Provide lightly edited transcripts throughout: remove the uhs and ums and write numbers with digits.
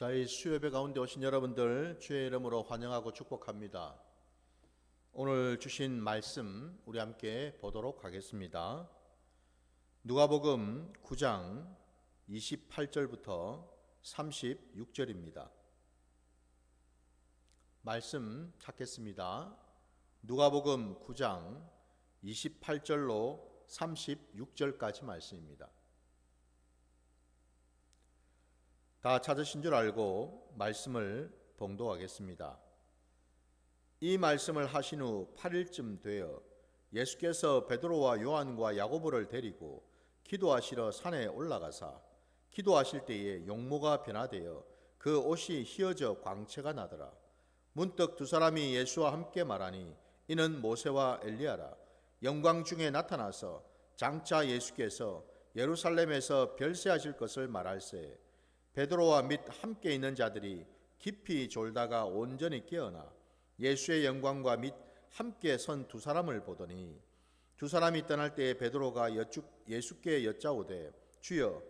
이 수요예배 가운데 오신 여러분들 주의 이름으로 환영하고 축복합니다. 오늘 주신 말씀 우리 함께 보도록 하겠습니다. 누가복음 9장 28절부터 36절입니다. 말씀 찾겠습니다. 누가복음 9장 28절로 36절까지 말씀입니다. 다 찾으신 줄 알고 말씀을 봉독하겠습니다. 이 말씀을 하신 후 8일쯤 되어 예수께서 베드로와 요한과 야고보를 데리고 기도하시러 산에 올라가사 기도하실 때에 용모가 변화되어 그 옷이 휘어져 광채가 나더라. 문득 두 사람이 예수와 함께 말하니 이는 모세와 엘리야라. 영광 중에 나타나서 장차 예수께서 예루살렘에서 별세하실 것을 말할세. 베드로와 및 함께 있는 자들이 깊이 졸다가 온전히 깨어나 예수의 영광과 및 함께 선 두 사람을 보더니 두 사람이 떠날 때에 베드로가 예수께 여짜오되 주여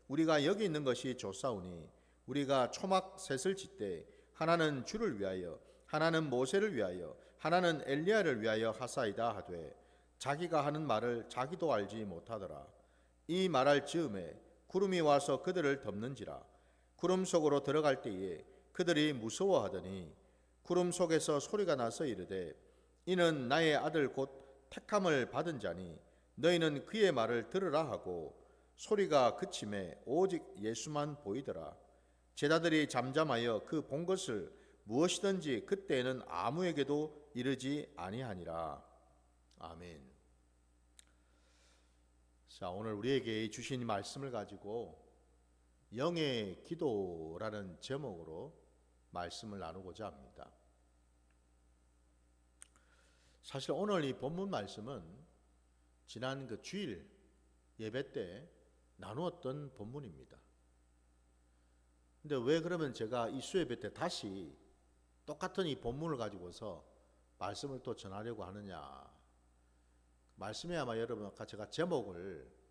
우리가 여기 있는 것이 좋사오니 우리가 초막 셋을 짓되 하나는 주를 위하여 하나는 모세를 위하여 하나는 엘리야를 위하여 하사이다 하되 자기가 하는 말을 자기도 알지 못하더라. 이 말할 즈음에 구름이 와서 그들을 덮는지라. 구름 속으로 들어갈 때에 그들이 무서워하더니 구름 속에서 소리가 나서 이르되 이는 나의 아들 곧 택함을 받은 자니 너희는 그의 말을 들으라 하고 소리가 그침에 오직 예수만 보이더라. 제자들이 잠잠하여 그 본 것을 무엇이든지 그때에는 아무에게도 이르지 아니하니라. 아멘. 자, 오늘 우리에게 주신 말씀을 가지고 영의 기도라는 제목으로 말씀을 나누고자 합니다. 사실 오늘 이 본문 말씀은 지난 그 주일 예배 때 나누었던 본문입니다. 근데 왜 그러면 제가 이 수예배 때 다시 똑같은 이 본문을 가지고서 말씀을 또 전하려고 하느냐? 말씀에 아마 여러분 아까 제가 제목을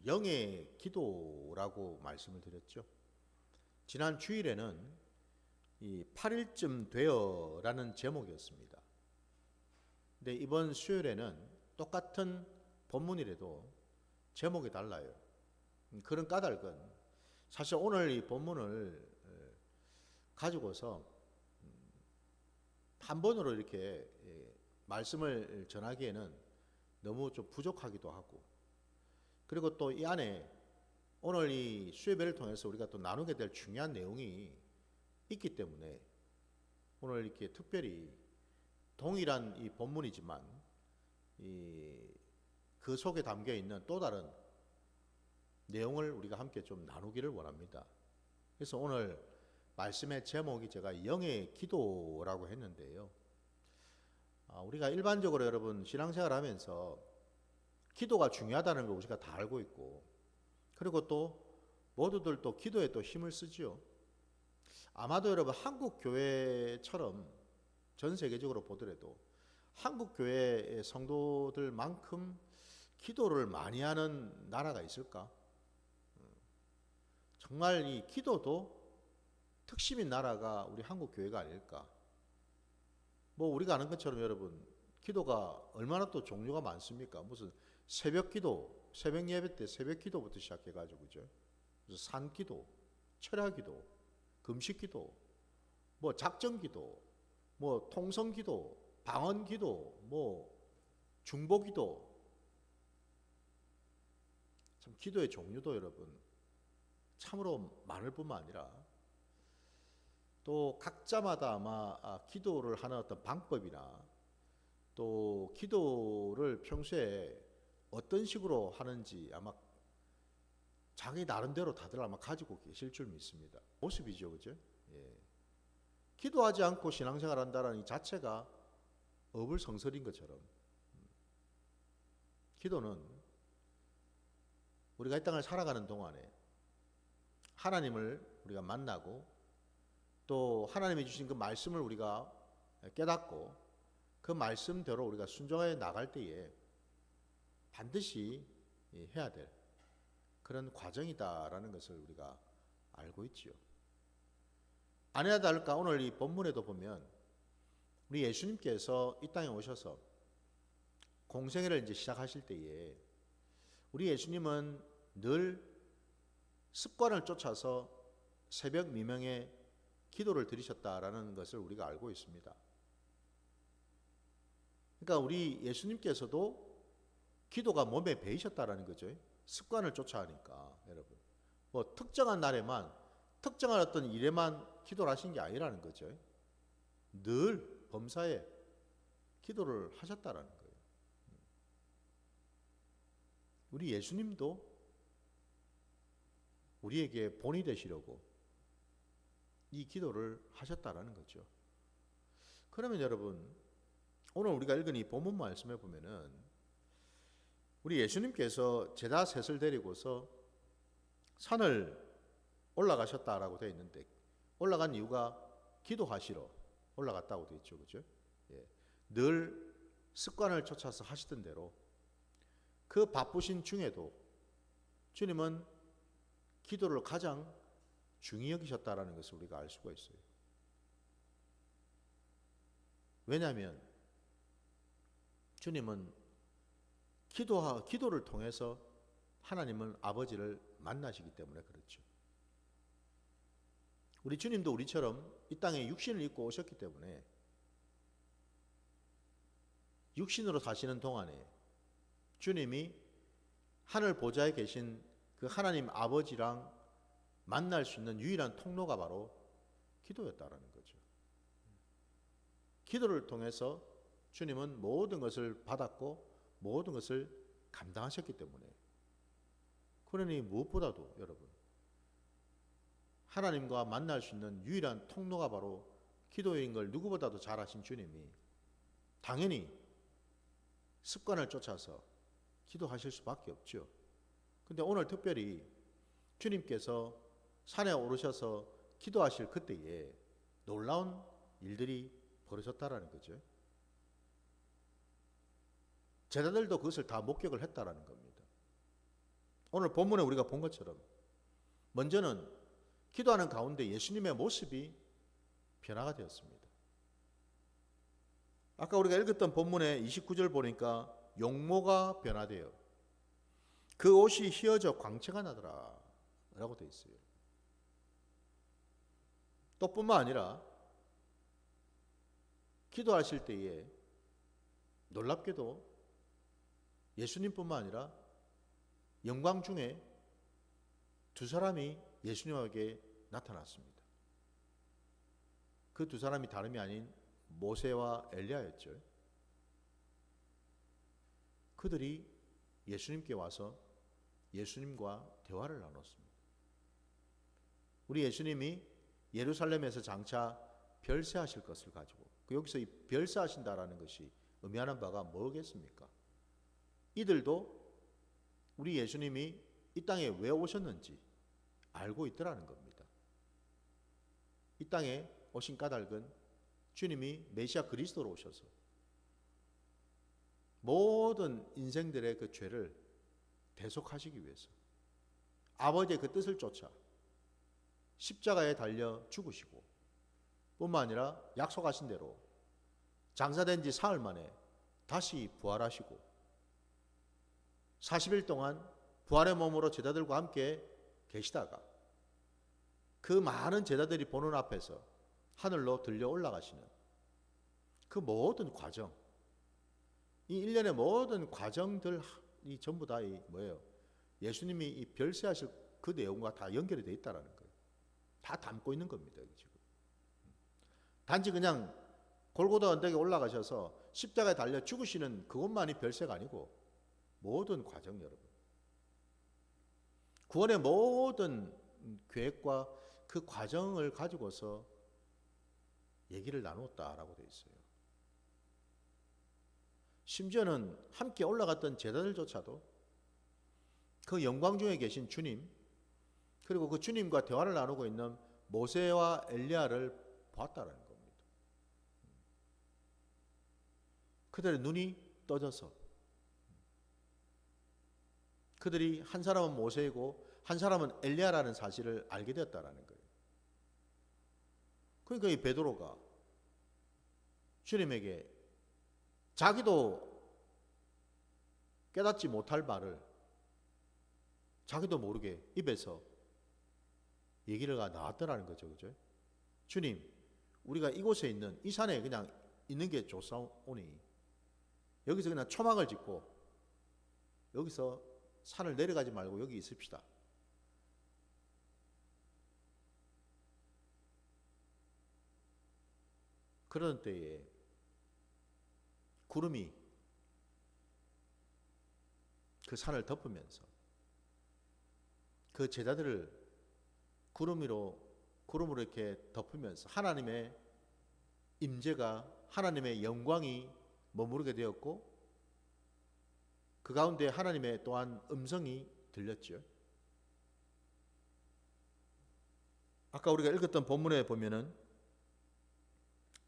영의 기도라고 말씀을 드렸죠. 지난 주일에는 이 8일쯤 되어라는 제목이었습니다. 근데 이번 수요일에는 똑같은 본문이라도 제목이 달라요. 그런 까닭은 사실 오늘 이 본문을 가지고서 한 번으로 이렇게 말씀을 전하기에는 너무 좀 부족하기도 하고 그리고 또 이 안에 오늘 이 수예배를 통해서 우리가 또 나누게 될 중요한 내용이 있기 때문에 오늘 이렇게 특별히 동일한 이 본문이지만 그 속에 담겨 있는 또 다른 내용을 우리가 함께 좀 나누기를 원합니다. 그래서 오늘 말씀의 제목이 제가 영의 기도라고 했는데요. 우리가 일반적으로 여러분 신앙생활 하면서 기도가 중요하다는 걸 우리가 다 알고 있고 그리고 또 모두들 또 기도에 또 힘을 쓰지요. 아마도 여러분 한국 교회처럼 전 세계적으로 보더라도 한국 교회의 성도들만큼 기도를 많이 하는 나라가 있을까? 정말 이 기도도 특심인 나라가 우리 한국 교회가 아닐까? 뭐 우리가 아는 것처럼 여러분 기도가 얼마나 또 종류가 많습니까? 무슨 새벽 기도, 새벽 예배 때 새벽 기도부터 시작해가지고 그죠? 그래서 산 기도, 철야 기도, 금식 기도, 뭐 작정 기도, 뭐 통성 기도, 방언 기도, 뭐 중보 기도. 참 기도의 종류도 여러분 참으로 많을 뿐만 아니라 또 각자마다 아마 기도를 하는 어떤 방법이나 또 기도를 평소에 어떤 식으로 하는지 아마 자기 나름대로 다들 아마 가지고 계실 줄 믿습니다. 모습이죠, 그죠? 예. 기도하지 않고 신앙생활 한다는 이 자체가 어불성설인 것처럼 기도는 우리가 이 땅을 살아가는 동안에 하나님을 우리가 만나고 또 하나님이 주신 그 말씀을 우리가 깨닫고 그 말씀대로 우리가 순종해 나갈 때에 반드시 해야 될 그런 과정이다라는 것을 우리가 알고 있지요. 아니나 다를까 오늘 이 본문에도 보면 우리 예수님께서 이 땅에 오셔서 공생애를 이제 시작하실 때에 우리 예수님은 늘 습관을 쫓아서 새벽 미명에 기도를 드리셨다라는 것을 우리가 알고 있습니다. 그러니까 우리 예수님께서도 기도가 몸에 배이셨다라는 거죠. 습관을 쫓아하니까 여러분. 뭐 특정한 날에만 특정한 어떤 일에만 기도를 하신 게 아니라는 거죠. 늘 범사에 기도를 하셨다라는 거예요. 우리 예수님도 우리에게 본이 되시려고 이 기도를 하셨다라는 거죠. 그러면 여러분, 오늘 우리가 읽은 이 본문 말씀에 보면은 우리 예수님께서 제자 셋을 데리고서 산을 올라가셨다라고 되어 있는데, 올라간 이유가 기도하시러 올라갔다고 되어 있죠. 그죠? 예. 늘 습관을 쫓아서 하시던 대로 그 바쁘신 중에도 주님은 기도를 가장 중히 여기셨다라는 것을 우리가 알 수가 있어요. 왜냐하면 주님은 기도를 통해서 하나님은 아버지를 만나시기 때문에 그렇죠. 우리 주님도 우리처럼 이 땅에 육신을 입고 오셨기 때문에 육신으로 사시는 동안에 주님이 하늘 보좌에 계신 그 하나님 아버지랑 만날 수 있는 유일한 통로가 바로 기도였다라는 거죠. 기도를 통해서 주님은 모든 것을 받았고 모든 것을 감당하셨기 때문에, 그러니 무엇보다도 여러분, 하나님과 만날 수 있는 유일한 통로가 바로 기도인 걸 누구보다도 잘 아신 주님이 당연히 습관을 쫓아서 기도하실 수밖에 없죠. 근데 오늘 특별히 주님께서 산에 오르셔서 기도하실 그때에 놀라운 일들이 벌어졌다라는 거죠. 제자들도 그것을 다 목격을 했다라는 겁니다. 오늘 본문에 우리가 본 것처럼 먼저는 기도하는 가운데 예수님의 모습이 변화가 되었습니다. 아까 우리가 읽었던 본문의 29절 보니까 용모가 변화되어 그 옷이 휘어져 광채가 나더라 라고 되어 있어요. 또 뿐만 아니라 기도하실 때에 놀랍게도 예수님뿐만 아니라 영광 중에 두 사람이 예수님에게 나타났습니다. 그 두 사람이 다름이 아닌 모세와 엘리야였죠. 그들이 예수님께 와서 예수님과 대화를 나눴습니다. 우리 예수님이 예루살렘에서 장차 별세하실 것을 가지고, 여기서 이 별세하신다라는 것이 의미하는 바가 뭐겠습니까? 이들도 우리 예수님이 이 땅에 왜 오셨는지 알고 있더라는 겁니다. 이 땅에 오신 까닭은 주님이 메시아 그리스도로 오셔서 모든 인생들의 그 죄를 대속하시기 위해서 아버지의 그 뜻을 쫓아 십자가에 달려 죽으시고, 뿐만 아니라 약속하신 대로 장사된 지 사흘 만에 다시 부활하시고 40일 동안 부활의 몸으로 제자들과 함께 계시다가 그 많은 제자들이 보는 앞에서 하늘로 들려 올라가시는 그 모든 과정, 이 일련의 모든 과정들이 전부 다 뭐예요? 예수님이 이 별세하실 그 내용과 다 연결이 되어 있다는 거예요. 다 담고 있는 겁니다. 지금. 단지 그냥 골고다 언덕에 올라가셔서 십자가에 달려 죽으시는 그것만이 별세가 아니고 모든 과정, 여러분. 구원의 모든 계획과 그 과정을 가지고서 얘기를 나눴다라고 되어 있어요. 심지어는 함께 올라갔던 제자들조차도 그 영광 중에 계신 주님, 그리고 그 주님과 대화를 나누고 있는 모세와 엘리야를 보았다라는 겁니다. 그들의 눈이 떠져서 그들이 한 사람은 모세이고 한 사람은 엘리야라는 사실을 알게 되었다라는 거예요. 그러니까 이 베드로가 주님에게 자기도 깨닫지 못할 말을 자기도 모르게 입에서 얘기가 나왔더라는 거죠. 그죠? 주님, 우리가 이곳에 있는 이 산에 그냥 있는 게 좋사오니 여기서 그냥 초막을 짓고 여기서 산을 내려가지 말고 여기 있읍시다. 그런 때에 구름이 그 산을 덮으면서 그 제자들을 구름으로 이렇게 덮으면서 하나님의 임재가, 하나님의 영광이 머무르게 되었고, 그 가운데 하나님의 또한 음성이 들렸죠. 아까 우리가 읽었던 본문에 보면은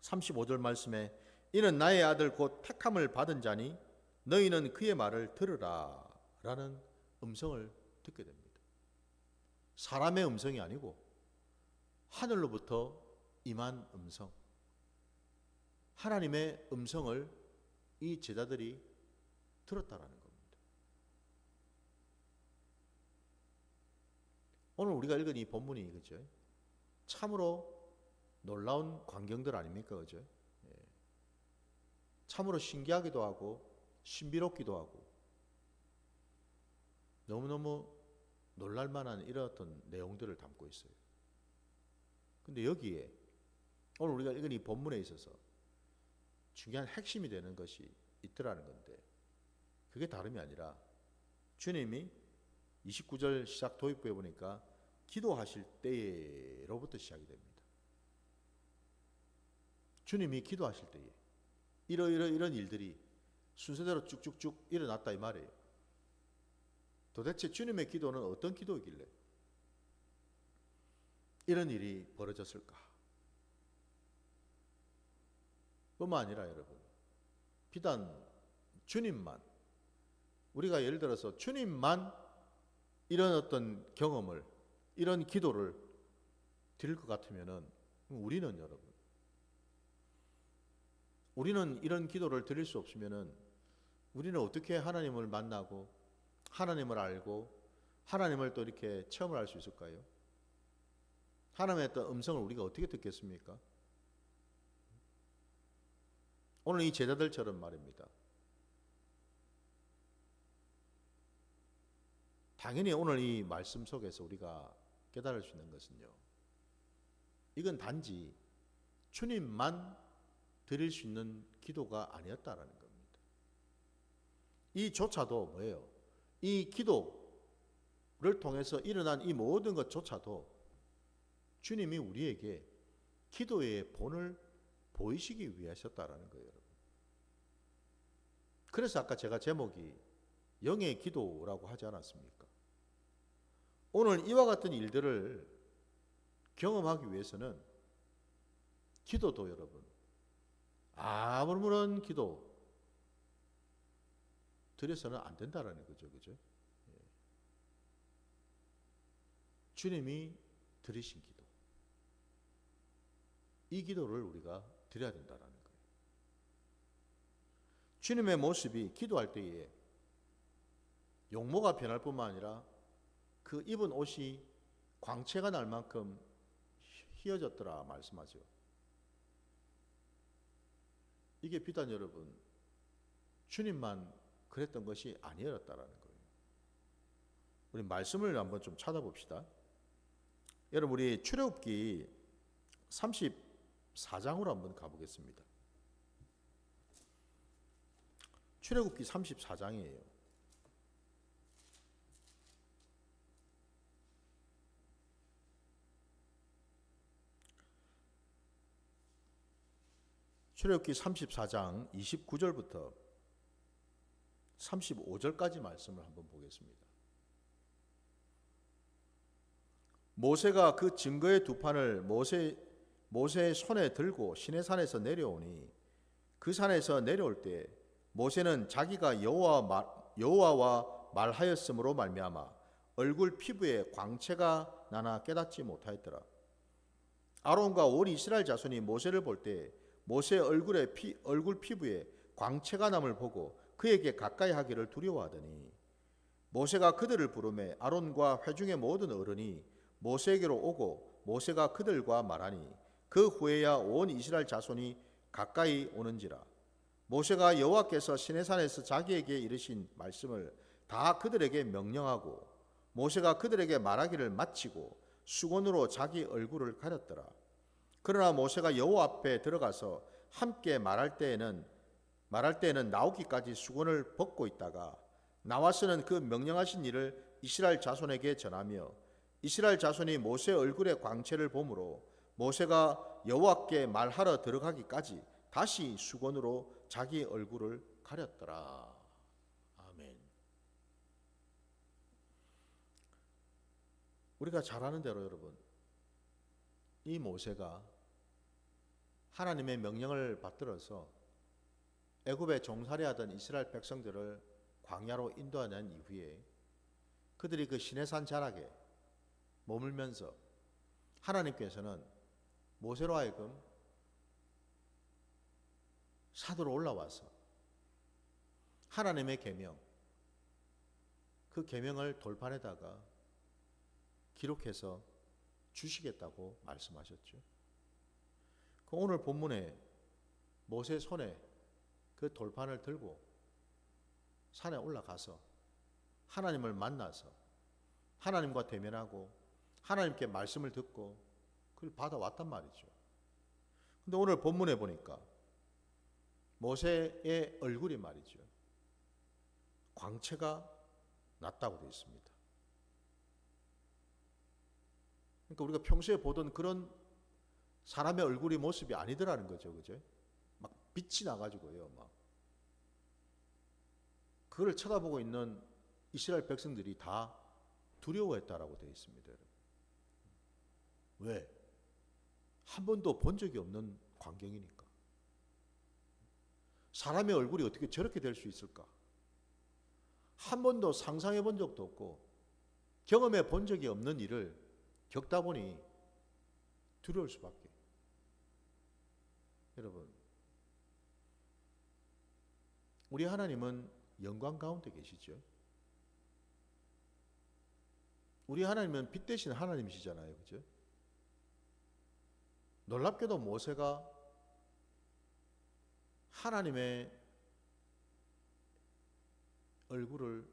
35절 말씀에 이는 나의 아들 곧 택함을 받은 자니 너희는 그의 말을 들으라 라는 음성을 듣게 됩니다. 사람의 음성이 아니고 하늘로부터 임한 음성, 하나님의 음성을 이 제자들이 들었다라는 겁니다. 오늘 우리가 읽은 이 본문이 그죠? 참으로 놀라운 광경들 아닙니까? 그죠? 참으로 신기하기도 하고 신비롭기도 하고 너무너무 놀랄만한 이런 어떤 내용들을 담고 있어요. 근데 여기에 오늘 우리가 읽은 이 본문에 있어서 중요한 핵심이 되는 것이 있더라는 건데, 그게 다름이 아니라 주님이 29절 시작 도입부에 보니까 기도하실 때로부터 시작이 됩니다. 주님이 기도하실 때에 이런 일들이 순서대로 쭉쭉쭉 일어났다 이 말이에요. 도대체 주님의 기도는 어떤 기도이길래 이런 일이 벌어졌을까? 뿐만 아니라 여러분, 비단 주님만, 우리가 예를 들어서 주님만 이런 어떤 경험을, 이런 기도를 드릴 것 같으면은 우리는 여러분, 우리는 이런 기도를 드릴 수 없으면은 우리는 어떻게 하나님을 만나고 하나님을 알고 하나님을 또 이렇게 체험을 할 수 있을까요? 하나님의 어떤 음성을 우리가 어떻게 듣겠습니까? 오늘 이 제자들처럼 말입니다. 당연히 오늘 이 말씀 속에서 우리가 깨달을 수 있는 것은요, 이건 단지 주님만 드릴 수 있는 기도가 아니었다라는 겁니다. 이조차도 뭐예요? 이 기도를 통해서 일어난 이 모든 것조차도 주님이 우리에게 기도의 본을 보이시기 위하셨다라는 거예요, 여러분. 그래서 아까 제가 제목이 영의 기도라고 하지 않았습니까? 오늘 이와 같은 일들을 경험하기 위해서는 기도도 여러분, 아무런 기도 드려서는 안 된다라는 거죠, 그죠? 주님이 드리신 기도, 이 기도를 우리가 드려야 된다라는 거예요. 주님의 모습이 기도할 때에 용모가 변할 뿐만 아니라 그 입은 옷이 광채가 날 만큼 휘어졌더라 말씀하죠. 이게 비단 여러분, 주님만 그랬던 것이 아니었다라는 거예요. 우리 말씀을 한번 좀 찾아봅시다. 여러분, 우리 출애굽기 34장으로 한번 가보겠습니다. 출애굽기 34장이에요. 출애굽기 34장 29절부터 35절까지 말씀을 한번 보겠습니다. 모세가 그 증거의 두 판을 모세의 손에 들고 시내산에서 내려오니 그 산에서 내려올 때 모세는 자기가 여호와와 말하였으므로 말미암아 얼굴 피부에 광채가 나나 깨닫지 못하였더라. 아론과 온 이스라엘 자손이 모세를 볼 때 모세의 얼굴 피부에 광채가 남을 보고 그에게 가까이 하기를 두려워하더니 모세가 그들을 부르매 아론과 회중의 모든 어른이 모세에게로 오고 모세가 그들과 말하니 그 후에야 온 이스라엘 자손이 가까이 오는지라. 모세가 여호와께서 시내산에서 자기에게 이르신 말씀을 다 그들에게 명령하고 모세가 그들에게 말하기를 마치고 수건으로 자기 얼굴을 가렸더라. 그러나 모세가 여호와 앞에 들어가서 함께 말할 때에는 나오기까지 수건을 벗고 있다가 나와서는 그 명령하신 일을 이스라엘 자손에게 전하며 이스라엘 자손이 모세 얼굴의 광채를 보므로 모세가 여호와께 말하러 들어가기까지 다시 수건으로 자기 얼굴을 가렸더라. 아멘. 우리가 잘 아는 대로 여러분, 이 모세가 하나님의 명령을 받들어서 애굽에 종살이하던 이스라엘 백성들을 광야로 인도하는 이후에 그들이 그 시내산 자락에 머물면서 하나님께서는 모세로 하여금 산으로 올라와서 하나님의 계명, 그 계명을 돌판에다가 기록해서 주시겠다고 말씀하셨죠. 그 오늘 본문에 모세 손에 그 돌판을 들고 산에 올라가서 하나님을 만나서 하나님과 대면하고 하나님께 말씀을 듣고 그걸 받아왔단 말이죠. 근데 오늘 본문에 보니까 모세의 얼굴이 말이죠, 광채가 났다고 되어 있습니다. 그러니까 우리가 평소에 보던 그런 사람의 얼굴이 모습이 아니더라는 거죠. 그죠? 막 빛이 나가지고요. 막 그걸 쳐다보고 있는 이스라엘 백성들이 다 두려워했다라고 되어 있습니다. 여러분. 왜? 한 번도 본 적이 없는 광경이니까. 사람의 얼굴이 어떻게 저렇게 될 수 있을까? 한 번도 상상해 본 적도 없고 경험해 본 적이 없는 일을 겪다 보니 두려울 수밖에. 여러분, 우리 하나님은 영광 가운데 계시죠. 우리 하나님은 빛 대신 하나님이시잖아요. 그죠? 놀랍게도 모세가 하나님의 얼굴을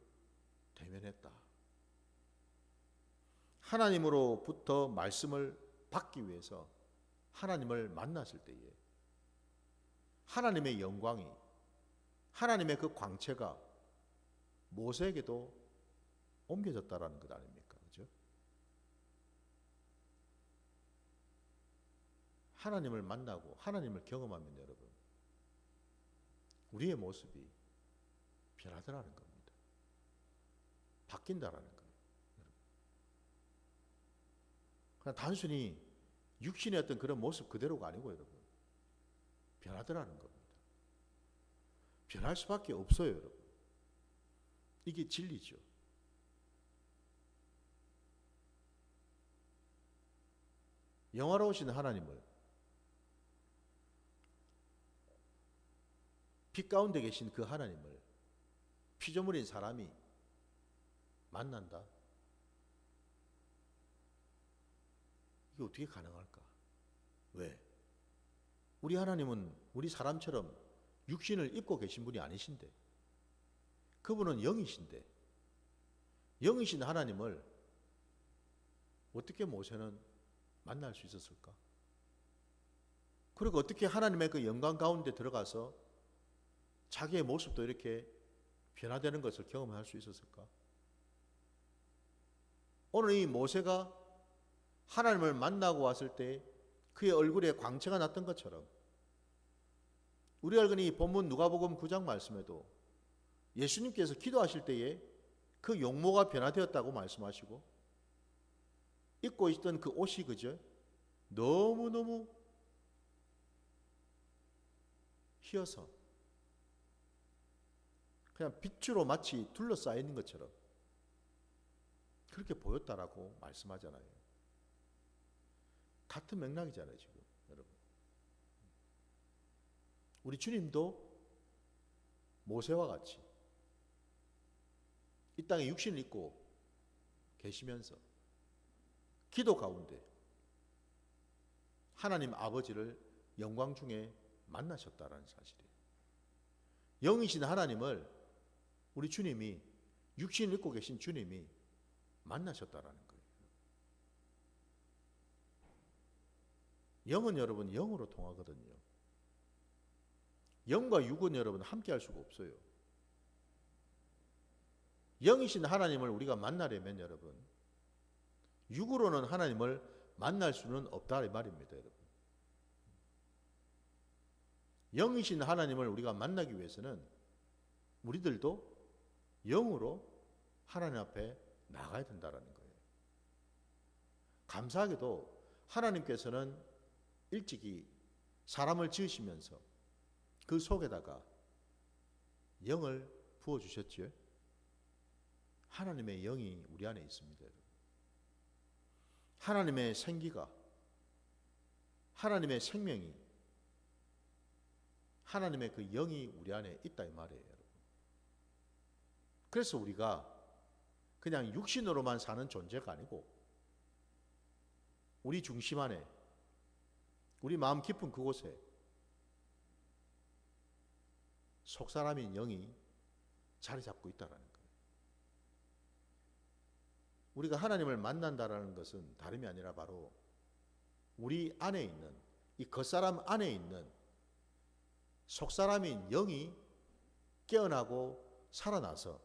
대면했다. 하나님으로부터 말씀을 받기 위해서 하나님을 만났을 때에 하나님의 영광이, 하나님의 그 광채가 모세에게도 옮겨졌다라는 것 아닙니까? 그죠? 하나님을 만나고 하나님을 경험하면 여러분, 우리의 모습이 변하더라는 겁니다. 바뀐다라는 거예요. 그냥 단순히 육신의 어떤 그런 모습 그대로가 아니고 여러분, 변하더라는 겁니다. 변할 수밖에 없어요, 여러분. 이게 진리죠. 영화로우신 하나님을 빛 가운데 계신 그 하나님을 피조물인 사람이 만난다. 이게 어떻게 가능할까? 왜? 우리 하나님은 우리 사람처럼 육신을 입고 계신 분이 아니신데, 그분은 영이신데, 영이신 하나님을 어떻게 모세는 만날 수 있었을까? 그리고 어떻게 하나님의 그 영광 가운데 들어가서 자기의 모습도 이렇게 변화되는 것을 경험할 수 있었을까? 오늘 이 모세가 하나님을 만나고 왔을 때 그의 얼굴에 광채가 났던 것처럼 우리가 읽은 이 본문 누가복음 9장 말씀에도 예수님께서 기도하실 때에 그 용모가 변화되었다고 말씀하시고 입고 있던 그 옷이 그저 너무너무 희어서 그냥 빛으로 마치 둘러싸여 있는 것처럼 그렇게 보였다라고 말씀하잖아요. 같은 맥락이잖아요, 지금 여러분. 우리 주님도 모세와 같이 이 땅에 육신을 입고 계시면서 기도 가운데 하나님 아버지를 영광 중에 만나셨다라는 사실이에요. 영이신 하나님을 우리 주님이, 육신을 입고 계신 주님이 만나셨다라는 거예요. 영은 여러분 영으로 통하거든요. 영과 육은 여러분 함께 할 수가 없어요. 영이신 하나님을 우리가 만나려면 여러분, 육으로는 하나님을 만날 수는 없다 이 말입니다, 여러분. 영이신 하나님을 우리가 만나기 위해서는 우리들도 영으로 하나님 앞에 나가야 된다는 거예요. 감사하게도 하나님께서는 일찍이 사람을 지으시면서 그 속에다가 영을 부어주셨죠. 하나님의 영이 우리 안에 있습니다. 하나님의 생기가, 하나님의 생명이, 하나님의 그 영이 우리 안에 있다 이 말이에요, 여러분. 그래서 우리가 그냥 육신으로만 사는 존재가 아니고 우리 중심 안에, 우리 마음 깊은 그곳에 속사람인 영이 자리 잡고 있다는 거예요. 우리가 하나님을 만난다라는 것은 다름이 아니라 바로 우리 안에 있는, 이 겉사람 안에 있는 속사람인 영이 깨어나고 살아나서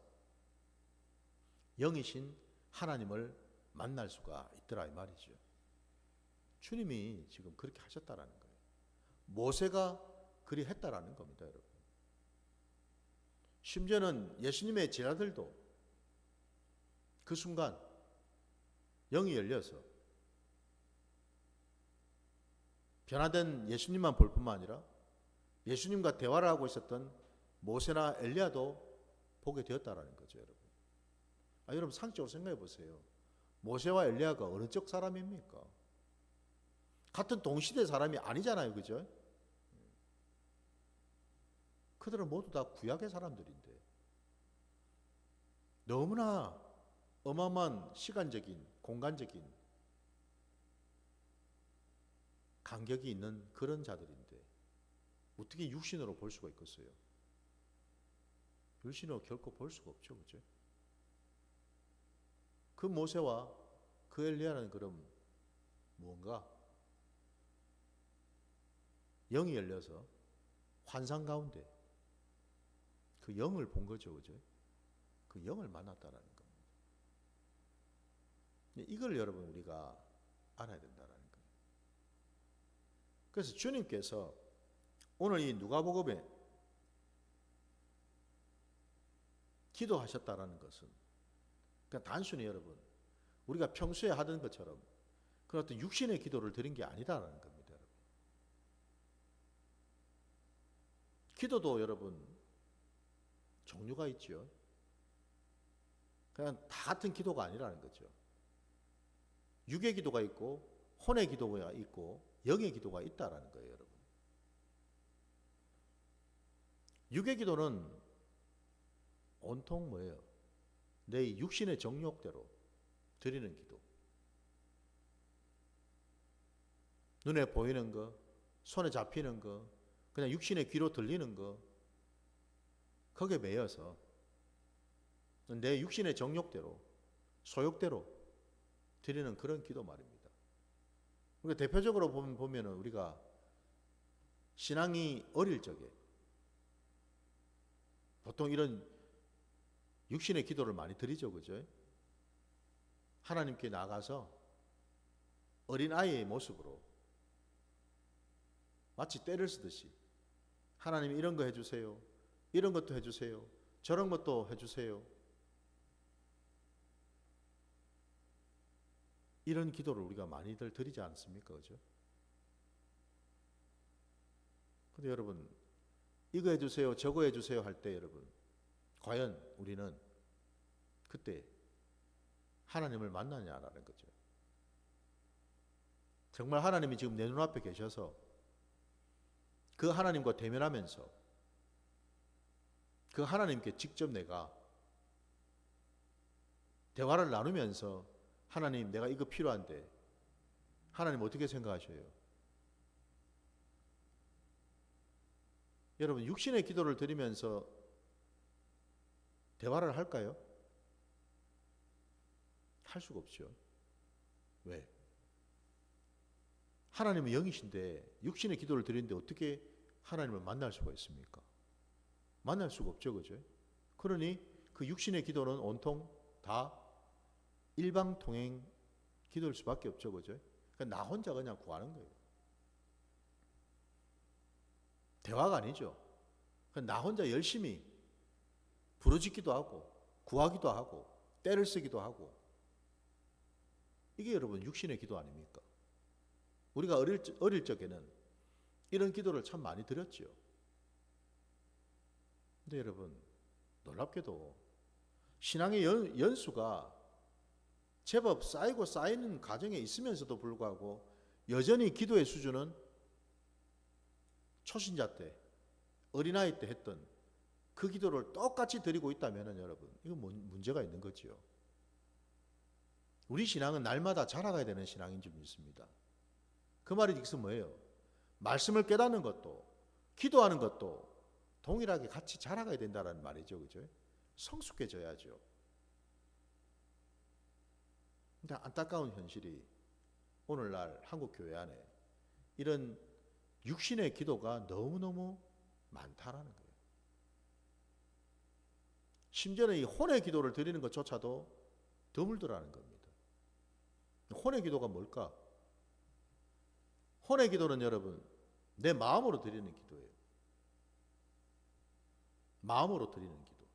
영이신 하나님을 만날 수가 있더라 이 말이죠. 주님이 지금 그렇게 하셨다라는 거예요. 모세가 그리 했다라는 겁니다, 여러분. 심지어는 예수님의 제자들도 그 순간 영이 열려서 변화된 예수님만 볼 뿐만 아니라 예수님과 대화를 하고 있었던 모세나 엘리야도 보게 되었다라는 거죠, 여러분. 여러분 상식적으로 생각해 보세요. 모세와 엘리야가 어느 쪽 사람입니까? 같은 동시대 사람이 아니잖아요, 그죠? 그들은 모두 다 구약의 사람들인데 너무나 어마어마한 시간적인, 공간적인 간격이 있는 그런 자들인데 어떻게 육신으로 볼 수가 있겠어요? 육신으로 결코 볼 수가 없죠, 그죠? 그 모세와 그 엘리야는 그럼 무언가 영이 열려서 환상 가운데 그 영을 본 거죠, 그죠? 그 영을 만났다라는 겁니다. 이걸 여러분 우리가 알아야 된다는 거예요. 그래서 주님께서 오늘 이 누가복음에 기도하셨다라는 것은 그냥 단순히 여러분 우리가 평소에 하던 것처럼 그런 어떤 육신의 기도를 드린 게 아니다라는 겁니다, 여러분. 기도도 여러분 종류가 있죠. 그냥 다 같은 기도가 아니라는 거죠. 육의 기도가 있고 혼의 기도가 있고 영의 기도가 있다라는 거예요, 여러분. 육의 기도는 온통 뭐예요? 내 육신의 정욕대로 드리는 기도. 눈에 보이는 거, 손에 잡히는 거, 그냥 육신의 귀로 들리는 거, 거기에 매여서 내 육신의 정욕대로, 소욕대로 드리는 그런 기도 말입니다. 우리가 대표적으로 보면 우리가 신앙이 어릴 적에 보통 이런 육신의 기도를 많이 드리죠, 그죠? 하나님께 나가서 어린아이의 모습으로 마치 때를 쓰듯이 하나님 이런 거 해주세요. 이런 것도 해주세요. 저런 것도 해주세요. 이런 기도를 우리가 많이들 드리지 않습니까? 그죠? 근데 여러분, 이거 해주세요, 저거 해주세요 할 때 여러분, 과연 우리는 그때 하나님을 만나냐라는 거죠. 정말 하나님이 지금 내 눈앞에 계셔서 그 하나님과 대면하면서 그 하나님께 직접 내가 대화를 나누면서 하나님, 내가 이거 필요한데 하나님 어떻게 생각하셔요? 여러분, 육신의 기도를 드리면서 대화를 할까요? 할 수가 없죠. 왜? 하나님은 영이신데 육신의 기도를 드리는데 어떻게 하나님을 만날 수가 있습니까? 만날 수가 없죠, 그죠? 그러니 그 육신의 기도는 온통 다 일방통행 기도일 수밖에 없죠, 그죠? 그러니까 나 혼자 그냥 구하는 거예요. 대화가 아니죠. 나 혼자 열심히 부르짖기도 하고 구하기도 하고 때를 쓰기도 하고, 이게 여러분 육신의 기도 아닙니까? 우리가 어릴 적에는 이런 기도를 참 많이 드렸죠. 근데 여러분, 놀랍게도 신앙의 연수가 제법 쌓이고 쌓이는 과정에 있으면서도 불구하고 여전히 기도의 수준은 초신자 때, 어린아이 때 했던 그 기도를 똑같이 드리고 있다면 여러분, 이건 문제가 있는 거죠. 우리 신앙은 날마다 자라가야 되는 신앙인 줄 믿습니다. 그 말이 즉슨 뭐예요? 말씀을 깨닫는 것도 기도하는 것도 동일하게 같이 자라가야 된다는 말이죠. 그죠? 성숙해져야죠. 근데 안타까운 현실이 오늘날 한국 교회 안에 이런 육신의 기도가 너무너무 많다라는 거예요. 심지어는 이 혼의 기도를 드리는 것조차도 드물더라는 겁니다. 혼의 기도가 뭘까? 혼의 기도는 여러분, 내 마음으로 드리는 기도예요. 마음으로 드리는 기도.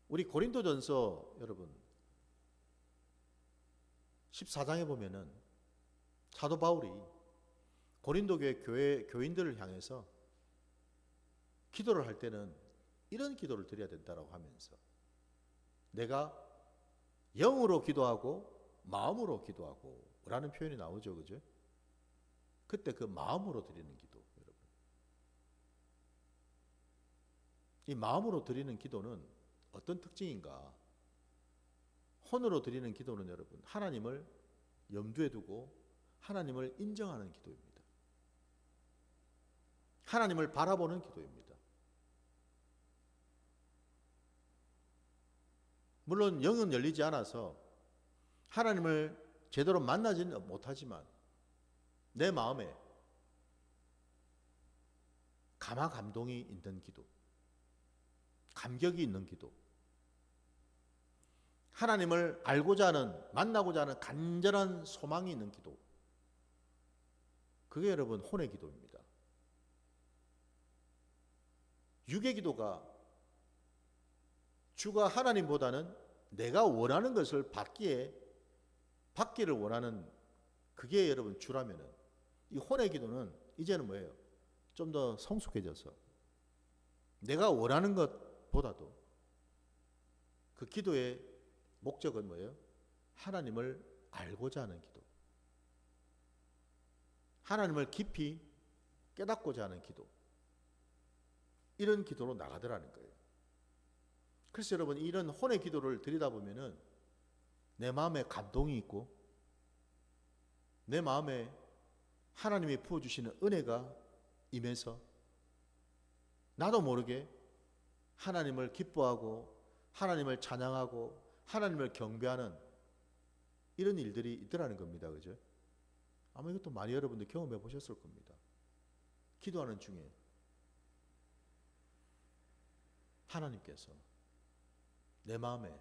우리 고린도전서 여러분 14장에 보면은 사도 바울이 고린도 교회 교인들을 향해서 기도를 할 때는 이런 기도를 드려야 된다고 하면서, 내가 영으로 기도하고 마음으로 기도하고 라는 표현이 나오죠. 그죠? 그때 그 마음으로 드리는 기도, 여러분. 이 마음으로 드리는 기도는 어떤 특징인가? 혼으로 드리는 기도는 여러분, 하나님을 염두에 두고 하나님을 인정하는 기도입니다. 하나님을 바라보는 기도입니다. 물론 영은 열리지 않아서 하나님을 제대로 만나지는 못하지만 내 마음에 감동이 있는 기도, 감격이 있는 기도, 하나님을 알고자 하는, 만나고자 하는 간절한 소망이 있는 기도, 그게 여러분 혼의 기도입니다. 육의 기도가 주가 하나님보다는 내가 원하는 것을 받기를 원하는, 그게 여러분 주라면은, 이 혼의 기도는 이제는 뭐예요? 좀 더 성숙해져서 내가 원하는 것보다도 그 기도의 목적은 뭐예요? 하나님을 알고자 하는 기도, 하나님을 깊이 깨닫고자 하는 기도, 이런 기도로 나가더라는 거예요. 그래서 여러분, 이런 혼의 기도를 드리다 보면은 내 마음에 감동이 있고 내 마음에 하나님이 부어주시는 은혜가 임해서 나도 모르게 하나님을 기뻐하고 하나님을 찬양하고 하나님을 경배하는 이런 일들이 있더라는 겁니다. 그죠? 아마 이것도 많이 여러분들 경험해 보셨을 겁니다. 기도하는 중에 하나님께서 내 마음에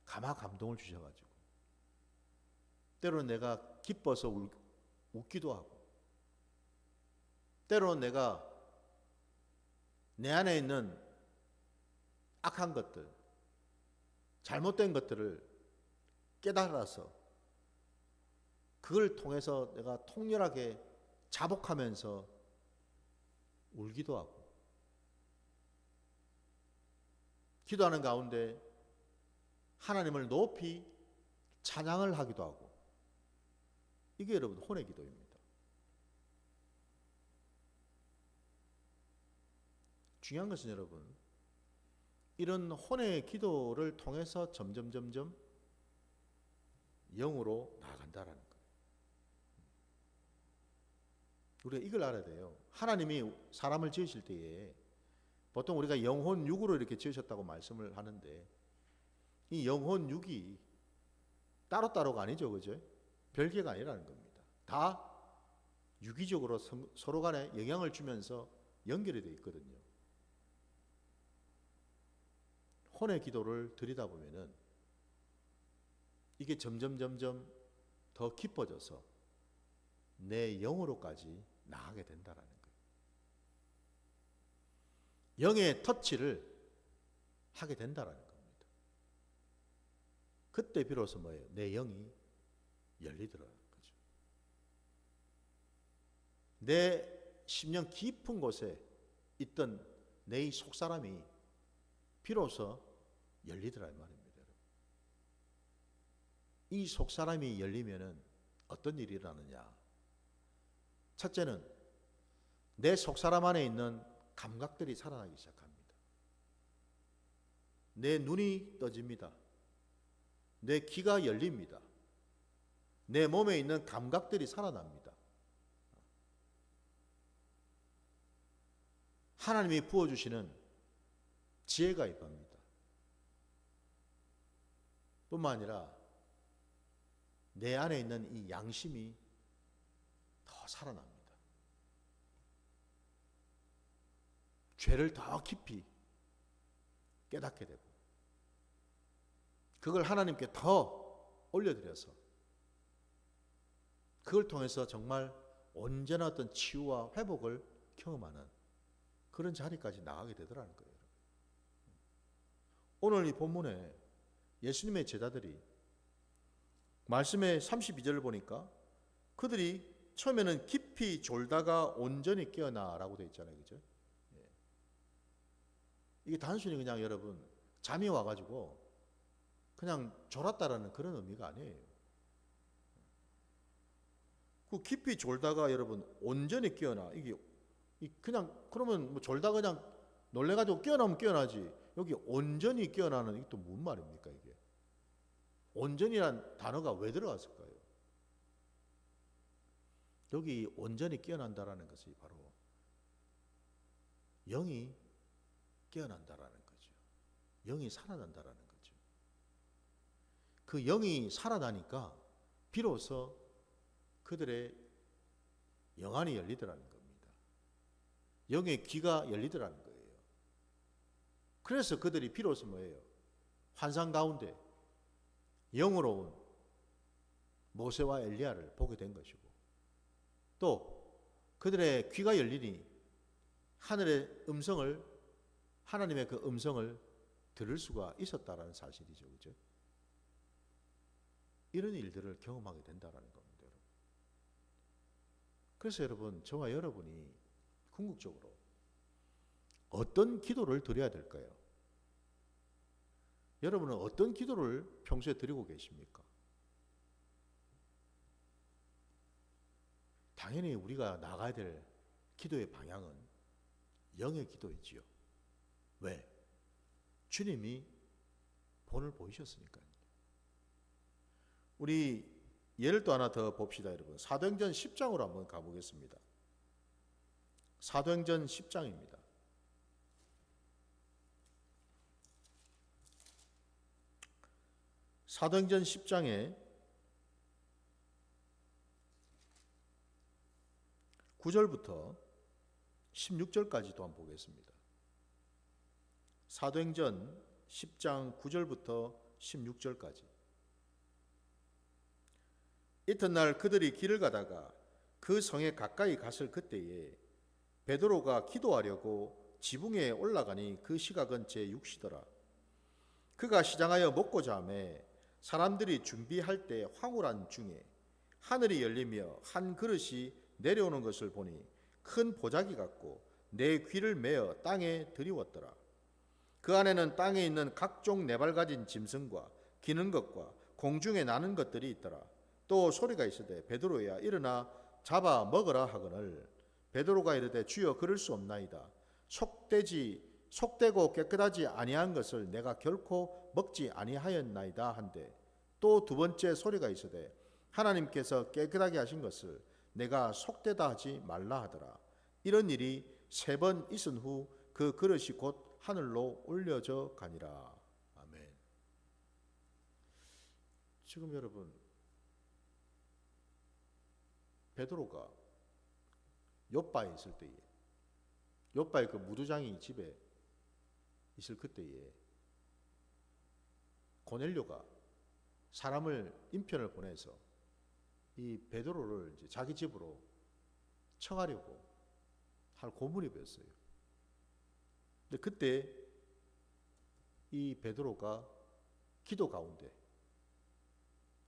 감동을 주셔가지고 때로는 내가 기뻐서 웃기도 하고, 때로는 내가 내 안에 있는 악한 것들, 잘못된 것들을 깨달아서 그걸 통해서 내가 통렬하게 자복하면서 울기도 하고, 기도하는 가운데 하나님을 높이 찬양을 하기도 하고, 이게 여러분 혼의 기도입니다. 중요한 것은 여러분, 이런 혼의 기도를 통해서 점점 영으로 나아간다라는 거예요. 우리가 이걸 알아야 돼요. 하나님이 사람을 지으실 때에 보통 우리가 영혼 육으로 이렇게 지으셨다고 말씀을 하는데, 이 영혼 육이 따로따로가 아니죠, 그죠? 별개가 아니라는 겁니다. 다 유기적으로 서로 간에 영향을 주면서 연결이 되어 있거든요. 혼의 기도를 드리다 보면은 이게 점점 더 깊어져서 내 영으로까지 나가게 된다라는 거예요. 영의 터치를 하게 된다라는 겁니다. 그때 비로소 뭐예요? 내 영이 열리더라는 거죠. 내 심령 깊은 곳에 있던 내 속사람이 비로소 열리더라 이 말입니다. 이 속사람이 열리면은 어떤 일이 일어나느냐? 첫째는 내 속사람 안에 있는 감각들이 살아나기 시작합니다. 내 눈이 떠집니다. 내 귀가 열립니다. 내 몸에 있는 감각들이 살아납니다. 하나님이 부어주시는 지혜가 임합니다. 뿐만 아니라 내 안에 있는 이 양심이 더 살아납니다. 죄를 더 깊이 깨닫게 되고, 그걸 하나님께 더 올려드려서 그걸 통해서 정말 온전한 어떤 치유와 회복을 경험하는 그런 자리까지 나가게 되더라는 거예요. 오늘 이 본문에 예수님의 제자들이 말씀의 32절을 보니까 그들이 처음에는 깊이 졸다가 온전히 깨어나라고 되어 있잖아요. 그죠? 이게 단순히 그냥 여러분 잠이 와가지고 그냥 졸았다라는 그런 의미가 아니에요. 그 깊이 졸다가 여러분 온전히 깨어나, 이게 그냥 그러면 뭐 졸다 그냥 놀래가지고 깨어나면 깨어나지, 여기 온전히 깨어나는 이게 또 무슨 말입니까? 이게 온전이란 단어가 왜 들어갔을까요? 여기 온전히 깨어난다라는 것이 바로 영이 깨어난다라는 거죠. 영이 살아난다라는 거죠. 그 영이 살아나니까 비로소 그들의 영안이 열리더라는 겁니다. 영의 귀가 열리더라는 거예요. 그래서 그들이 비로소 뭐예요? 환상 가운데 영으로 온 모세와 엘리야를 보게 된 것이고, 또 그들의 귀가 열리니 하늘의 음성을, 하나님의 그 음성을 들을 수가 있었다라는 사실이죠. 그죠? 이런 일들을 경험하게 된다라는 겁니다. 여러분. 그래서 여러분, 저와 여러분이 궁극적으로 어떤 기도를 드려야 될까요? 여러분은 어떤 기도를 평소에 드리고 계십니까? 당연히 우리가 나가야 될 기도의 방향은 영의 기도이지요. 왜? 주님이 본을 보이셨으니까요. 우리 예를 또 하나 더 봅시다, 여러분. 사도행전 10장으로 한번 가보겠습니다. 사도행전 10장입니다. 사도행전 10장에 9절부터 16절까지도 한번 보겠습니다. 사도행전 10장 9절부터 16절까지. 이튿날 그들이 길을 가다가 그 성에 가까이 갔을 그때에 베드로가 기도하려고 지붕에 올라가니 그 시각은 제6시더라. 그가 시장하여 먹고자 하매 사람들이 준비할 때 황홀한 중에 하늘이 열리며 한 그릇이 내려오는 것을 보니 큰 보자기 같고 내 귀를 메어 땅에 들이웠더라. 그 안에는 땅에 있는 각종 네발 가진 짐승과 기는 것과 공중에 나는 것들이 있더라. 또 소리가 있으되 베드로야 일어나 잡아 먹으라 하거늘 베드로가 이르되 주여 그럴 수 없나이다. 속되고 깨끗하지 아니한 것을 내가 결코 먹지 아니하였나이다 한데 또 두 번째 소리가 있으되 하나님께서 깨끗하게 하신 것을 내가 속되다 하지 말라 하더라. 이런 일이 3번 있은 후 그 그릇이 곧 하늘로 올려져 가니라. 아멘. 지금 여러분, 베드로가 욥바에 있을 때에, 욥바의 그 무두장이 집에 있을 그때에 고넬료가 사람을 인편을 보내서 이 베드로를 이제 자기 집으로 청하려고 할 고문이 되었어요. 근데 그때 이 베드로가 기도 가운데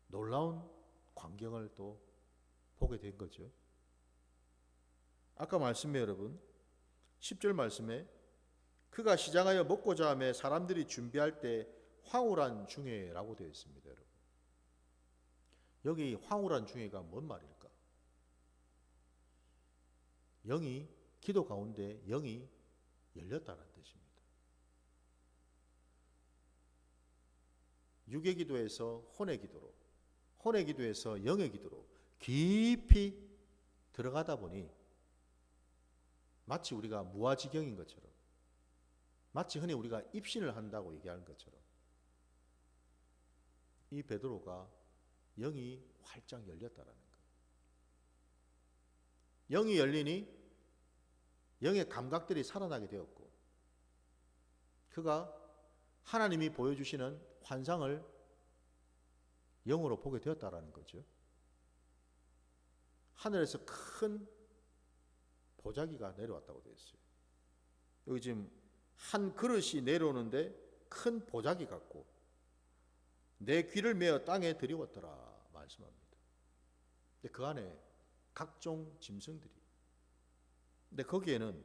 놀라운 광경을 또 보게 된 거죠. 아까 말씀에 여러분 10절 말씀에 그가 시장하여 먹고자 하며 사람들이 준비할 때 황홀한 중에라고 되어 있습니다. 여러분, 여기 황홀한 중에가 뭔 말일까? 영이 기도 가운데 영이 열렸다는 뜻입니다. 육의 기도에서 혼의 기도로, 혼의 기도에서 영의 기도로 깊이 들어가다 보니 마치 우리가 무아지경인 것처럼, 마치 흔히 우리가 입신을 한다고 얘기하는 것처럼 이 베드로가 영이 활짝 열렸다라는 거예요. 영이 열리니 영의 감각들이 살아나게 되었고 그가 하나님이 보여주시는 환상을 영으로 보게 되었다라는 거죠. 하늘에서 큰 보자기가 내려왔다고 되어 있어요. 여기 지금 한 그릇이 내려오는데 큰 보자기 같고 내 귀를 메어 땅에 들이웠더라 말씀합니다. 근데 그 안에 각종 짐승들이, 근데 거기에는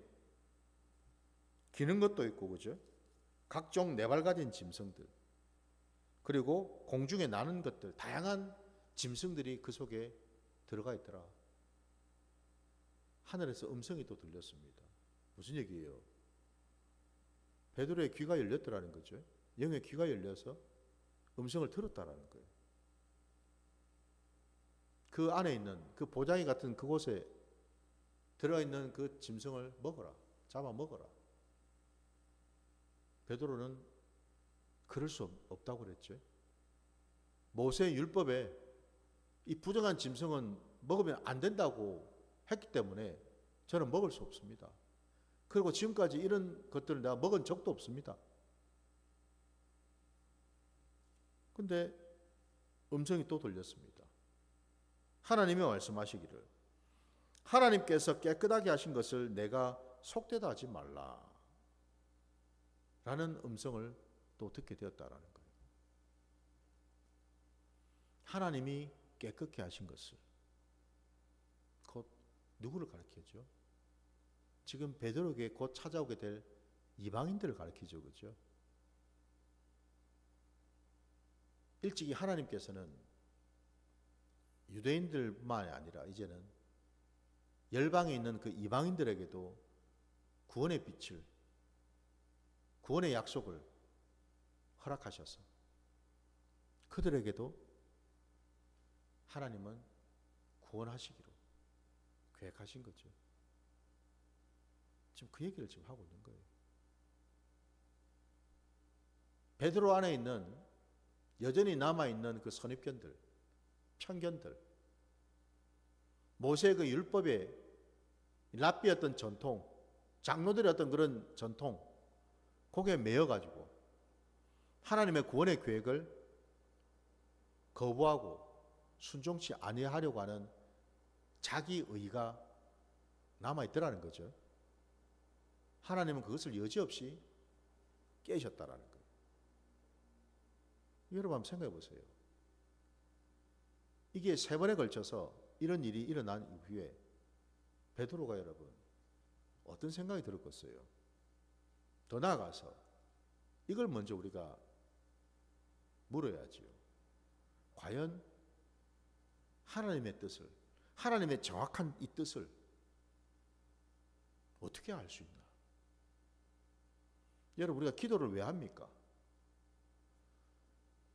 기는 것도 있고, 그죠? 각종 네발 가진 짐승들, 그리고 공중에 나는 것들, 다양한 짐승들이 그 속에 들어가 있더라. 하늘에서 음성이 또 들렸습니다. 무슨 얘기예요? 베드로의 귀가 열렸더라는 거죠. 영의 귀가 열려서 음성을 들었다라는 거예요. 그 안에 있는 그 보자기 같은 그곳에 들어있는 그 짐승을 먹어라. 잡아 먹어라. 베드로는 그럴 수 없다고 그랬죠. 모세 율법에 이 부정한 짐승은 먹으면 안 된다고 했기 때문에 저는 먹을 수 없습니다. 그리고 지금까지 이런 것들을 내가 먹은 적도 없습니다. 근데 음성이 또 들렸습니다. 하나님이 말씀하시기를 하나님께서 깨끗하게 하신 것을 내가 속되다 하지 말라 라는 음성을 또 듣게 되었다라는 거예요. 하나님이 깨끗게 하신 것을, 곧 누구를 가리키죠? 지금 베드로에게 곧 찾아오게 될 이방인들을 가리키죠. 그죠? 일찍이 하나님께서는 유대인들만이 아니라 이제는 열방에 있는 그 이방인들에게도 구원의 빛을, 구원의 약속을 허락하셔서 그들에게도 하나님은 구원하시기로 계획하신 거죠. 지금 그 얘기를 지금 하고 있는 거예요. 베드로 안에 있는 여전히 남아있는 그 선입견들, 편견들, 모세의 그 율법의 랍비였던 전통, 장로들의 어떤 그런 전통, 거기에 매여가지고 하나님의 구원의 계획을 거부하고 순종치 아니하려고 하는 자기 의가 남아있더라는 거죠. 하나님은 그것을 여지없이 깨셨다라는 거예요. 여러분 한번 생각해 보세요. 이게 3번에 걸쳐서 이런 일이 일어난 이후에 베드로가 여러분 어떤 생각이 들었겠어요? 더 나아가서 이걸 먼저 우리가 물어야지요. 과연 하나님의 뜻을, 하나님의 정확한 이 뜻을 어떻게 알 수 있나? 여러분, 우리가 기도를 왜 합니까?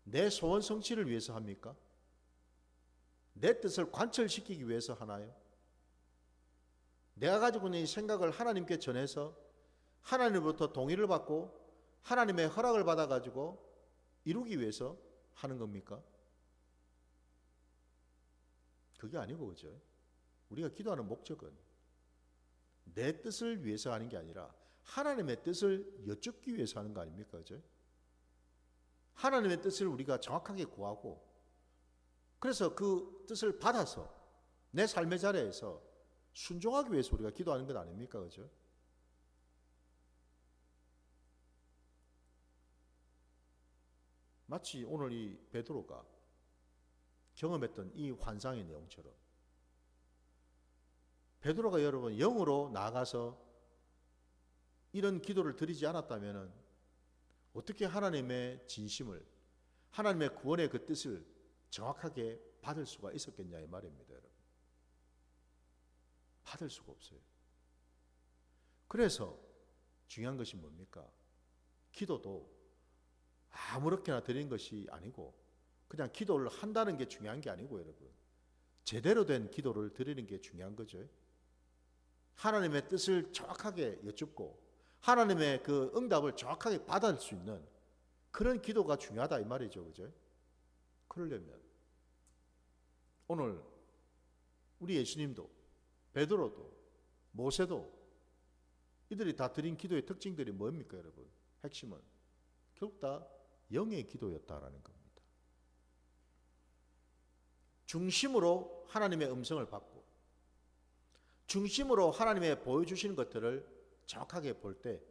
내 소원 성취를 위해서 합니까? 내 뜻을 관철시키기 위해서 하나요? 내가 가지고 있는 이 생각을 하나님께 전해서 하나님으로부터 동의를 받고 하나님의 허락을 받아가지고 이루기 위해서 하는 겁니까? 그게 아니고, 그죠? 우리가 기도하는 목적은 내 뜻을 위해서 하는 게 아니라 하나님의 뜻을 여쭙기 위해서 하는 거 아닙니까? 그죠? 하나님의 뜻을 우리가 정확하게 구하고, 그래서 그 뜻을 받아서 내 삶의 자리에서 순종하기 위해서 우리가 기도하는 것 아닙니까? 그죠? 마치 오늘 이 베드로가 경험했던 이 환상의 내용처럼 베드로가 여러분 영으로 나아가서 이런 기도를 드리지 않았다면 어떻게 하나님의 진심을, 하나님의 구원의 그 뜻을 정확하게 받을 수가 있었겠냐 이 말입니다, 여러분. 받을 수가 없어요. 그래서 중요한 것이 뭡니까? 기도도 아무렇게나 드리는 것이 아니고 그냥 기도를 한다는 게 중요한 게 아니고, 여러분, 제대로 된 기도를 드리는 게 중요한 거죠. 하나님의 뜻을 정확하게 여쭙고 하나님의 그 응답을 정확하게 받을 수 있는 그런 기도가 중요하다 이 말이죠, 그죠? 그러려면 오늘 우리 예수님도 베드로도 모세도 이들이 다 드린 기도의 특징들이 뭡니까, 여러분? 핵심은 결국 다 영의 기도였다라는 겁니다. 중심으로 하나님의 음성을 받고 중심으로 하나님의 보여주시는 것들을 정확하게 볼 때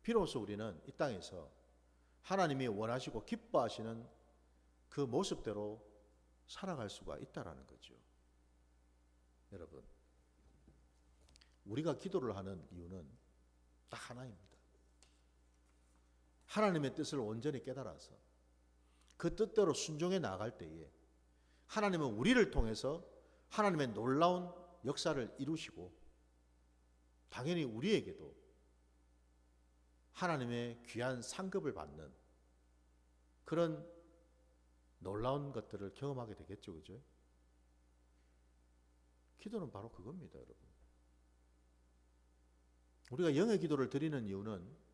비로소 우리는 이 땅에서 하나님이 원하시고 기뻐하시는 그 모습대로 살아갈 수가 있다라는 거죠. 여러분, 우리가 기도를 하는 이유는 딱 하나입니다. 하나님의 뜻을 온전히 깨달아서 그 뜻대로 순종해 나아갈 때에 하나님은 우리를 통해서 하나님의 놀라운 역사를 이루시고 당연히 우리에게도 하나님의 귀한 상급을 받는 그런 놀라운 것들을 경험하게 되겠죠, 그죠? 기도는 바로 그겁니다, 여러분. 우리가 영의 기도를 드리는 이유는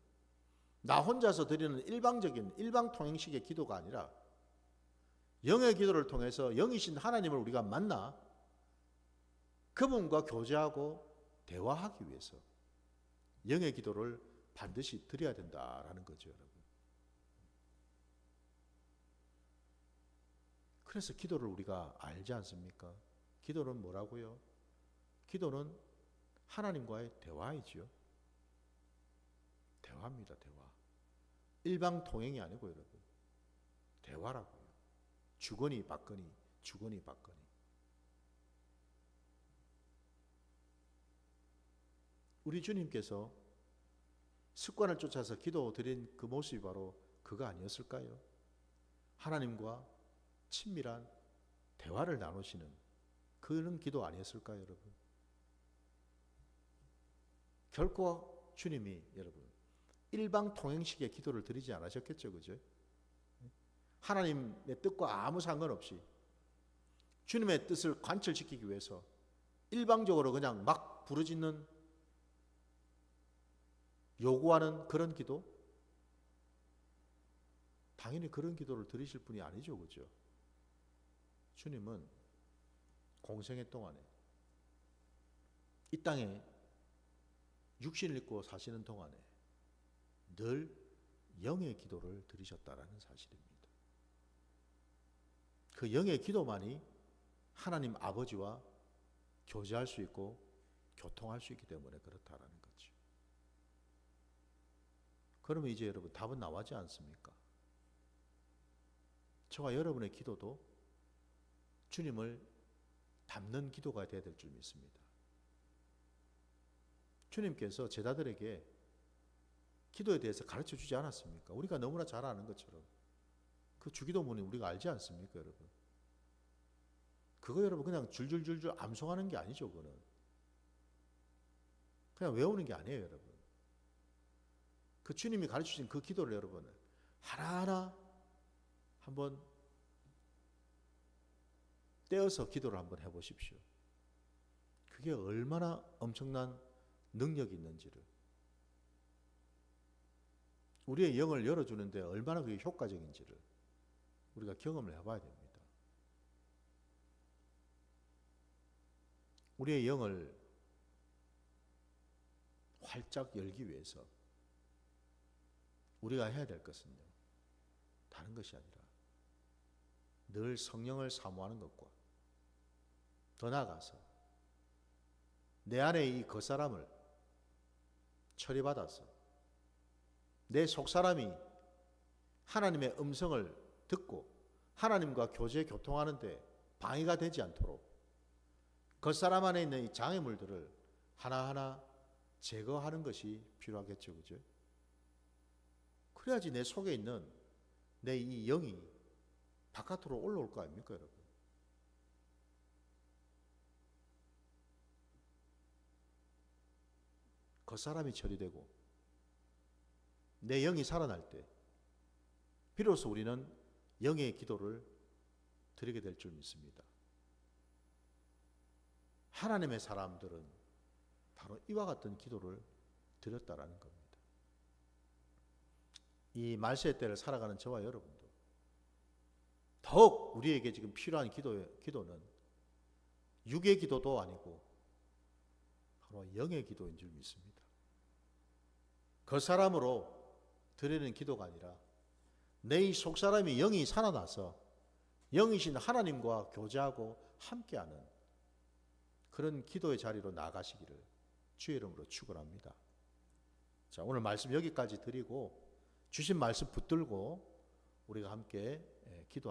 나 혼자서 드리는 일방적인 일방통행식의 기도가 아니라 영의 기도를 통해서 영이신 하나님을 우리가 만나 그분과 교제하고 대화하기 위해서 영의 기도를 반드시 드려야 된다라는 거죠, 여러분. 그래서 기도를 우리가 알지 않습니까? 기도는 뭐라고요? 기도는 하나님과의 대화이지요. 대화입니다, 대화. 일방통행이 아니고, 여러분, 대화라고요. 주거니 받거니, 주거니 받거니. 우리 주님께서 습관을 쫓아서 기도 드린 그 모습이 바로 그거 아니었을까요? 하나님과 친밀한 대화를 나누시는 그런 기도 아니었을까요, 여러분? 결코 주님이 여러분 일방통행식의 기도를 드리지 않으셨겠죠, 그죠? 하나님의 뜻과 아무 상관없이 주님의 뜻을 관철시키기 위해서 일방적으로 그냥 막 부르짖는 요구하는 그런 기도? 당연히 그런 기도를 드리실 분이 아니죠, 그죠? 주님은 공생애 동안에 이 땅에 육신을 입고 사시는 동안에 늘 영의 기도를 드리셨다라는 사실입니다. 그 영의 기도만이 하나님 아버지와 교제할 수 있고 교통할 수 있기 때문에 그렇다라는 거죠. 그러면 이제 여러분 답은 나오지 않습니까? 저와 여러분의 기도도 주님을 닮는 기도가 되어야 될 줄 믿습니다. 주님께서 제자들에게 기도에 대해서 가르쳐 주지 않았습니까? 우리가 너무나 잘 아는 것처럼 그 주기도문이 우리가 알지 않습니까, 여러분? 그거 여러분 그냥 줄줄줄줄 암송하는 게 아니죠. 그거는 그냥 외우는 게 아니에요, 여러분. 그 주님이 가르치신 그 기도를 여러분 하나하나 한번 떼어서 기도를 한번 해보십시오. 그게 얼마나 엄청난 능력이 있는지를, 우리의 영을 열어주는데 얼마나 그게 효과적인지를 우리가 경험을 해봐야 됩니다. 우리의 영을 활짝 열기 위해서 우리가 해야 될 것은요, 다른 것이 아니라 늘 성령을 사모하는 것과, 더 나아가서 내 안에 이 겉사람을 처리받아서 내 속사람이 하나님의 음성을 듣고 하나님과 교통하는데 방해가 되지 않도록 겉사람 안에 있는 이 장애물들을 하나하나 제거하는 것이 필요하겠죠. 그죠? 그래야지 내 속에 있는 내 이 영이 바깥으로 올라올 거 아닙니까, 여러분? 겉사람이 처리되고 내 영이 살아날 때 비로소 우리는 영의 기도를 드리게 될 줄 믿습니다. 하나님의 사람들은 바로 이와 같은 기도를 드렸다라는 겁니다. 이 말세의 때를 살아가는 저와 여러분도 더욱 우리에게 지금 필요한 기도는 육의 기도도 아니고 바로 영의 기도인 줄 믿습니다. 그 사람으로 드리는 기도가 아니라 내 이 속사람이 영이 살아나서 영이신 하나님과 교제하고 함께하는 그런 기도의 자리로 나가시기를 주의 이름으로 축원합니다. 자, 오늘 말씀 여기까지 드리고 주신 말씀 붙들고 우리가 함께